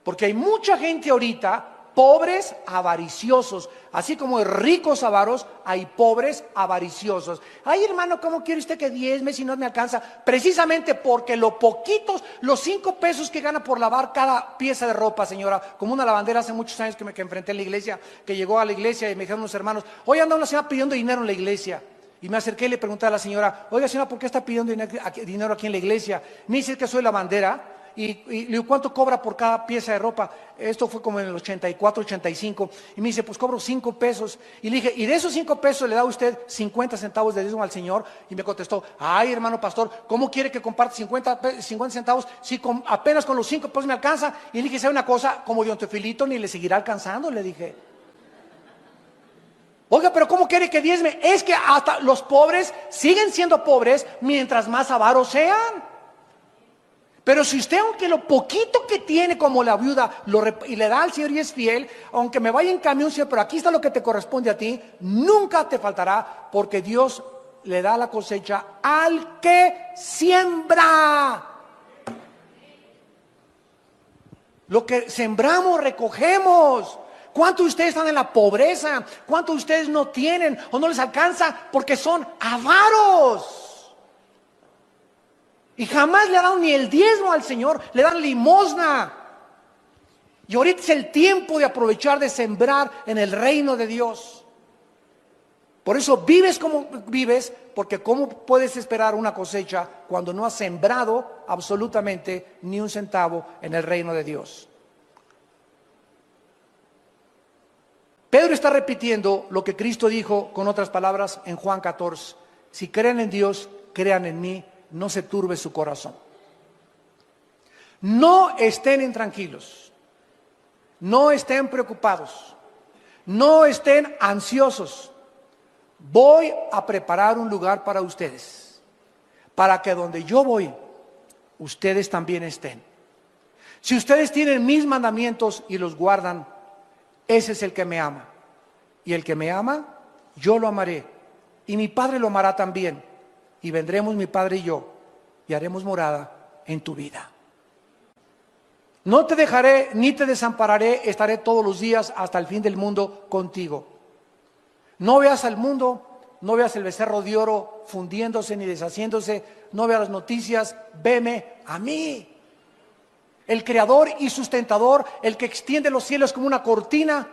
Porque hay mucha gente ahorita, pobres avariciosos, así como hay ricos avaros, hay pobres avariciosos. Ay, hermano, ¿cómo quiere usted que diezme si no me alcanza? Precisamente porque los 5 pesos que gana por lavar cada pieza de ropa, señora, como una lavandera hace muchos años que enfrenté en la iglesia, que llegó a la iglesia y me dijeron unos hermanos: hoy anda una señora pidiendo dinero en la iglesia. Y me acerqué y le pregunté a la señora: oiga, señora, ¿por qué está pidiendo dinero aquí en la iglesia? Me dice que soy lavandera. Y le digo: ¿cuánto cobra por cada pieza de ropa? Esto fue como en el 84, 85. Y me dice: pues cobro 5 pesos. Y le dije: ¿y de esos 5 pesos le da usted 50 centavos de diezmo al Señor? Y me contestó: ay, hermano pastor, ¿cómo quiere que comparte 50 centavos si apenas con los 5 pesos me alcanza? Y le dije: ¿sabe una cosa? Como Dios Teofilito ni le seguirá alcanzando, le dije. Oiga, pero ¿cómo quiere que diezme? Es que hasta los pobres siguen siendo pobres mientras más avaros sean. Pero si usted, aunque lo poquito que tiene, como la viuda, y le da al Señor y es fiel, aunque me vaya en camión, Señor, pero aquí está lo que te corresponde a ti, nunca te faltará, porque Dios le da la cosecha al que siembra. Lo que sembramos, recogemos. ¿Cuántos de ustedes están en la pobreza? ¿Cuántos de ustedes no tienen o no les alcanza porque son avaros? Y jamás le dan ni el diezmo al Señor, le dan limosna. Y ahorita es el tiempo de aprovechar de sembrar en el reino de Dios. Por eso vives como vives, porque ¿cómo puedes esperar una cosecha cuando no has sembrado absolutamente ni un centavo en el reino de Dios? Pedro está repitiendo lo que Cristo dijo con otras palabras en Juan 14. Si creen en Dios, crean en mí, no se turbe su corazón. No estén intranquilos, no estén preocupados, no estén ansiosos. Voy a preparar un lugar para ustedes, para que donde yo voy, ustedes también estén. Si ustedes tienen mis mandamientos y los guardan, ese es el que me ama. Y el que me ama, yo lo amaré. Y mi Padre lo amará también. Y vendremos mi Padre y yo, y haremos morada en tu vida. No te dejaré ni te desampararé, estaré todos los días hasta el fin del mundo contigo. No veas al mundo, no veas el becerro de oro fundiéndose ni deshaciéndose, no veas las noticias, veme a mí. El creador y sustentador, el que extiende los cielos como una cortina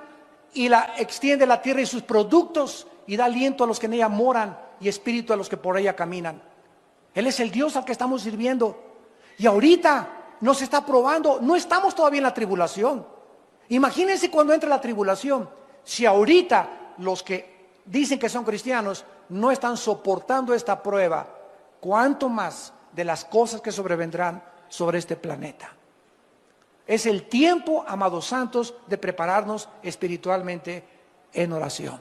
y extiende la tierra y sus productos y da aliento a los que en ella moran y espíritu a los que por ella caminan. Él es el Dios al que estamos sirviendo. Y ahorita nos está probando, no estamos todavía en la tribulación. Imagínense cuando entre la tribulación, si ahorita los que dicen que son cristianos no están soportando esta prueba, ¿cuánto más de las cosas que sobrevendrán sobre este planeta? Es el tiempo, amados santos, de prepararnos espiritualmente en oración.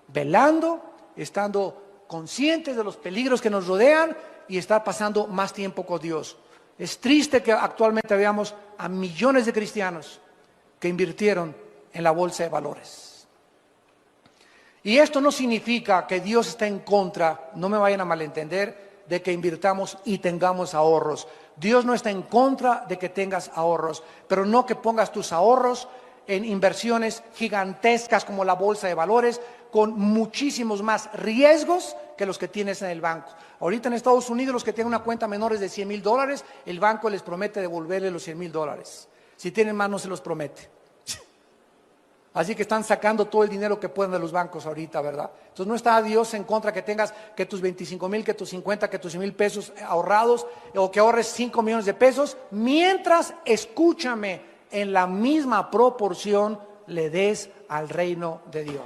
Velando, estando conscientes de los peligros que nos rodean y estar pasando más tiempo con Dios. Es triste que actualmente veamos a millones de cristianos que invirtieron en la bolsa de valores. Y esto no significa que Dios está en contra, no me vayan a malentender, de que invirtamos y tengamos ahorros. Dios no está en contra de que tengas ahorros, pero no que pongas tus ahorros en inversiones gigantescas como la bolsa de valores, con muchísimos más riesgos que los que tienes en el banco. Ahorita en Estados Unidos los que tienen una cuenta menores de $100,000, el banco les promete devolverle los $100,000. Si tienen más no se los promete. Así que están sacando todo el dinero que pueden de los bancos ahorita, ¿verdad? Entonces no está Dios en contra que tengas que tus 25,000, que tus 50, que tus 100,000 pesos ahorrados, o que ahorres 5 millones de pesos, mientras, escúchame, en la misma proporción le des al reino de Dios.